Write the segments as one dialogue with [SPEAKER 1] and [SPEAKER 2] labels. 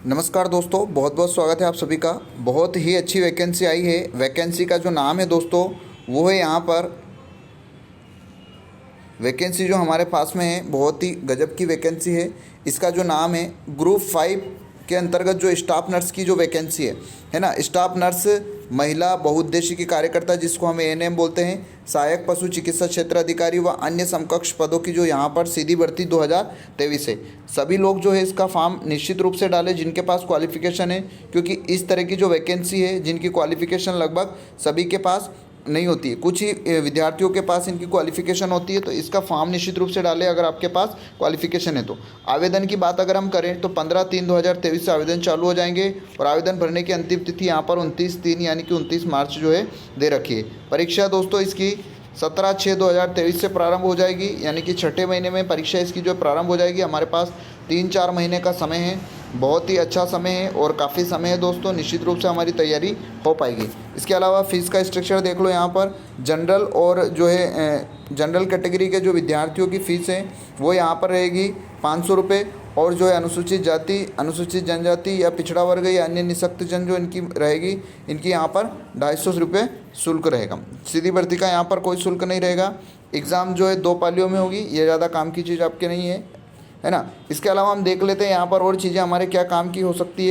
[SPEAKER 1] नमस्कार दोस्तों, बहुत बहुत स्वागत है आप सभी का। बहुत ही अच्छी वैकेंसी आई है। वैकेंसी का जो नाम है दोस्तों वो है यहाँ पर, वैकेंसी जो हमारे पास में है बहुत ही गजब की वैकेंसी है। इसका जो नाम है ग्रुप 5 के अंतर्गत जो स्टाफ नर्स की जो वैकेंसी है ना। स्टाफ नर्स महिला बहुउद्देशीय कार्यकर्ता, जिसको हम एएनएम बोलते हैं, सहायक पशु चिकित्सा क्षेत्र अधिकारी व अन्य समकक्ष पदों की जो यहाँ पर सीधी भर्ती 2023 है। सभी लोग जो है इसका फॉर्म निश्चित रूप से डालें जिनके पास क्वालिफिकेशन है, क्योंकि इस तरह की जो वैकेंसी है जिनकी क्वालिफिकेशन लगभग सभी के पास नहीं होती है, कुछ ही विद्यार्थियों के पास इनकी क्वालिफिकेशन होती है। तो इसका फॉर्म निश्चित रूप से डालें अगर आपके पास क्वालिफिकेशन है तो। आवेदन की बात अगर हम करें तो 15/3/2023 से आवेदन चालू हो जाएंगे और आवेदन भरने की अंतिम तिथि यहाँ पर 29/3 यानी कि 29 मार्च जो है दे रखी है। परीक्षा दोस्तों इसकी 17/6/2023 से प्रारंभ हो जाएगी, यानी कि छठे महीने में परीक्षा इसकी जो प्रारंभ हो जाएगी। हमारे पास 3-4 महीने का समय है, बहुत ही अच्छा समय है और काफ़ी समय है दोस्तों। निश्चित रूप से हमारी तैयारी हो पाएगी। इसके अलावा फ़ीस का स्ट्रक्चर देख लो यहाँ पर। जनरल और जो है जनरल कैटेगरी के जो विद्यार्थियों की फ़ीस है वो यहाँ पर रहेगी 500 रुपये, और जो है अनुसूचित जाति, अनुसूचित जनजाति या पिछड़ा वर्ग या अन्य निःशक्त जन जो इनकी रहेगी, इनकी यहाँ पर 250 रुपये शुल्क रहेगा। सीधी भर्ती का यहाँ पर कोई शुल्क नहीं रहेगा। एग्ज़ाम जो है 2 पालियों में होगी, ये ज़्यादा काम की चीज़ आपके नहीं है ना। इसके अलावा हम देख लेते हैं यहाँ पर और चीज़ें हमारे क्या काम की हो सकती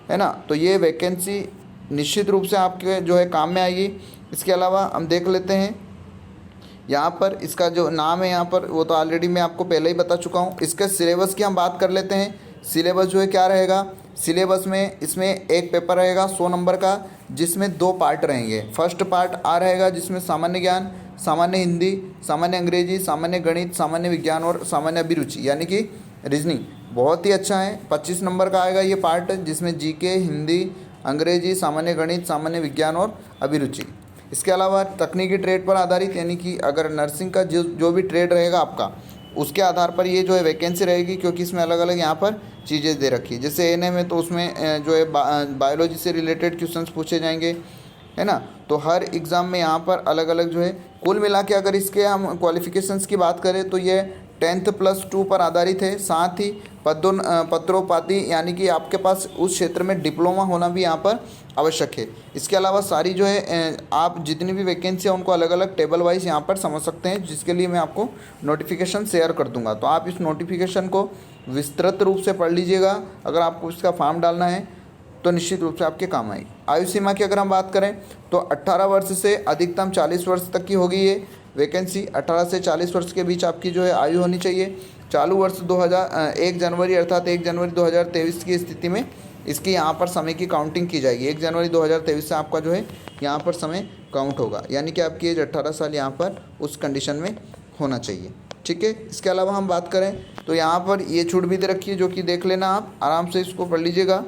[SPEAKER 1] है ना। तो ये वैकेंसी निश्चित रूप से आपके जो है काम में आएगी। इसके अलावा हम देख लेते हैं यहाँ पर इसका जो नाम है यहाँ पर, वो तो ऑलरेडी मैं आपको पहले ही बता चुका हूँ। इसके सिलेबस की हम बात कर लेते हैं। सिलेबस जो है क्या रहेगा, सिलेबस में इसमें एक पेपर रहेगा 100 नंबर का, जिसमें 2 पार्ट रहेंगे। फर्स्ट पार्ट आ रहेगा जिसमें सामान्य ज्ञान, सामान्य हिंदी, सामान्य अंग्रेजी, सामान्य गणित, सामान्य विज्ञान और सामान्य अभिरुचि यानी कि रीजनिंग। बहुत ही अच्छा है। 25 नंबर का आएगा ये पार्ट, जिसमें जीके, हिंदी, अंग्रेजी, सामान्य गणित, सामान्य विज्ञान और अभिरुचि। इसके अलावा तकनीकी ट्रेड पर आधारित, यानी कि अगर नर्सिंग का जो भी ट्रेड रहेगा आपका, उसके आधार पर ये जो है वैकेंसी रहेगी, क्योंकि इसमें अलग अलग यहाँ पर चीज़ें दे रखी है। जैसे एएनएम है तो उसमें जो है बायोलॉजी से रिलेटेड क्वेश्चंस पूछे जाएंगे, है ना। तो हर एग्ज़ाम में यहाँ पर अलग अलग जो है, कुल मिला के अगर इसके हम क्वालिफ़िकेशंस की बात करें तो ये 10th+2 पर आधारित है। साथ ही पत्रोपाधि यानी कि आपके पास उस क्षेत्र में डिप्लोमा होना भी यहाँ पर आवश्यक है। इसके अलावा सारी जो है आप जितनी भी वैकेंसी है उनको अलग अलग टेबल वाइज यहाँ पर समझ सकते हैं, जिसके लिए मैं आपको नोटिफिकेशन शेयर कर दूंगा। तो आप इस नोटिफिकेशन को विस्तृत रूप से पढ़ लीजिएगा। अगर आपको इसका फॉर्म डालना है तो निश्चित रूप से आपके काम आएगी। आयु सीमा की अगर हम बात करें तो 18 वर्ष से अधिकतम 40 वर्ष तक की होगी ये वैकेंसी। 18 से 40 वर्ष के बीच आपकी जो है आयु होनी चाहिए। चालू वर्ष 1 जनवरी अर्थात 1 जनवरी 2023 की स्थिति में इसकी यहाँ पर समय की काउंटिंग की जाएगी। 1 जनवरी 2023 से आपका जो है यहाँ पर समय काउंट होगा, यानी कि आपकी एज 18 साल यहाँ पर उस कंडीशन में होना चाहिए। ठीक है। इसके अलावा हम बात करें तो यहाँ पर ये छूट भी दे रखी है, जो कि देख लेना, आप आराम से इसको पढ़ लीजिएगा।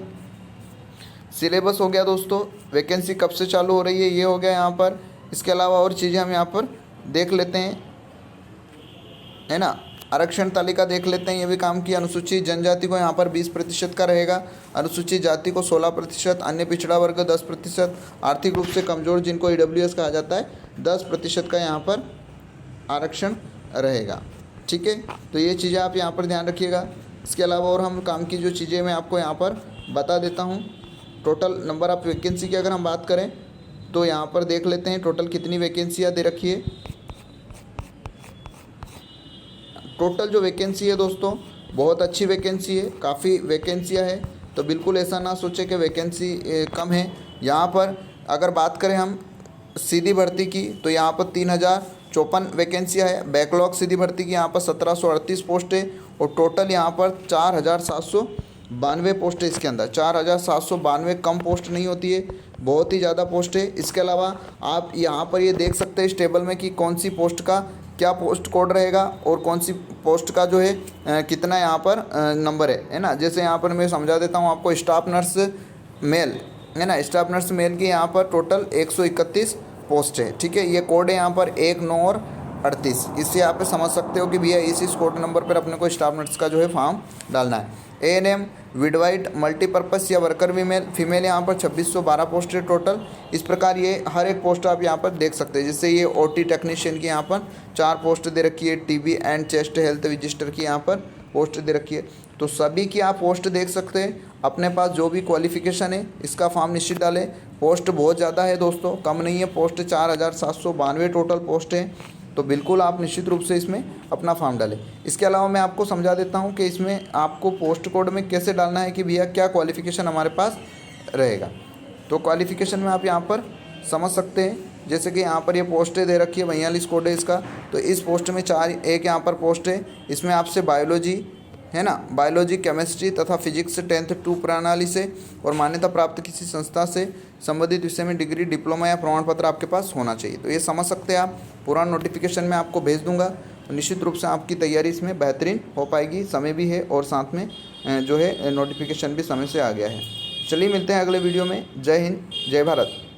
[SPEAKER 1] सिलेबस हो गया दोस्तों, वैकेंसी कब से चालू हो रही है ये हो गया यहाँ पर। इसके अलावा और चीज़ें हम यहाँ पर देख लेते हैं, है ना। आरक्षण तालिका देख लेते हैं, ये भी काम की। अनुसूचित जनजाति को यहाँ पर 20% का रहेगा, अनुसूचित जाति को 16%, अन्य पिछड़ा वर्ग 10%, आर्थिक रूप से कमज़ोर जिनको EWS कहा जाता है 10% का यहाँ पर आरक्षण रहेगा। ठीक है। तो ये चीज़ें आप यहाँ पर ध्यान रखिएगा। इसके अलावा और हम काम की जो चीज़ें मैं आपको यहाँ पर बता देता हूँ। टोटल नंबर ऑफ़ वैकेंसी की अगर हम बात करें तो यहाँ पर देख लेते हैं टोटल कितनी वैकेंसियाँ दे रखी है। टोटल जो वैकेंसी है दोस्तों बहुत अच्छी वैकेंसी है, काफ़ी वैकेंसियाँ है। तो बिल्कुल ऐसा ना सोचें कि वैकेंसी कम है। यहाँ पर अगर बात करें हम सीधी भर्ती की तो यहाँ पर 3054 वैकेंसियाँ है। बैकलॉग सीधी भर्ती की यहाँ पर 1738 पोस्ट है और टोटल यहाँ पर 4792 पोस्ट है। इसके अंदर 4792 कम पोस्ट नहीं होती है, बहुत ही ज़्यादा पोस्ट है। इसके अलावा आप यहाँ पर ये देख सकते हैं इस टेबल में कि कौन सी पोस्ट का क्या पोस्ट कोड रहेगा और कौन सी पोस्ट का जो है कितना यहाँ पर नंबर है ना। जैसे यहाँ पर मैं समझा देता हूँ आपको। स्टाफ नर्स मेल है ना, स्टाफ नर्स मेल की यहाँ पर टोटल 131 पोस्ट है। ठीक है। ये कोड है यहाँ पर 19 और 38। इससे आप समझ सकते हो कि भैया इस कोड नंबर पर अपने को स्टाफ नर्स का जो है फॉर्म डालना है। एएनएम विडवाइट मल्टीपर्पज़ या वर्कर फीमेल यहाँ पर 2612 पोस्ट है टोटल। इस प्रकार ये हर एक पोस्ट आप यहाँ पर देख सकते हैं। जैसे ये ओटी टेक्नीशियन की यहाँ पर 4 पोस्ट दे रखी है। TB and chest health register की यहाँ पर पोस्ट दे रखी है। तो सभी की आप पोस्ट देख सकते हैं। अपने पास जो भी क्वालिफ़िकेशन है इसका फॉर्म निश्चित डालें। पोस्ट बहुत ज़्यादा है दोस्तों, कम नहीं है पोस्ट, 4792 टोटल पोस्ट है। तो बिल्कुल आप निश्चित रूप से इसमें अपना फॉर्म डालें। इसके अलावा मैं आपको समझा देता हूँ कि इसमें आपको पोस्ट कोड में कैसे डालना है कि भैया क्या क्वालिफ़िकेशन हमारे पास रहेगा। तो क्वालिफ़िकेशन में आप यहाँ पर समझ सकते हैं, जैसे कि यहाँ पर ये पोस्टें दे रखी है, 42 कोड है इसका। तो इस पोस्ट में 4 एक यहाँ पर पोस्ट है, इसमें आपसे बायोलॉजी है ना, बायोलॉजी, केमिस्ट्री तथा फिजिक्स 10th 2 प्रणाली से और मान्यता प्राप्त किसी संस्था से संबंधित विषय में डिग्री, डिप्लोमा या प्रमाण पत्र आपके पास होना चाहिए। तो ये समझ सकते हैं आप। पूरा नोटिफिकेशन मैं आपको भेज दूंगा, तो निश्चित रूप से आपकी तैयारी इसमें बेहतरीन हो पाएगी। समय भी है और साथ में जो है नोटिफिकेशन भी समय से आ गया है। चलिए मिलते हैं अगले वीडियो में। जय हिंद, जय भारत।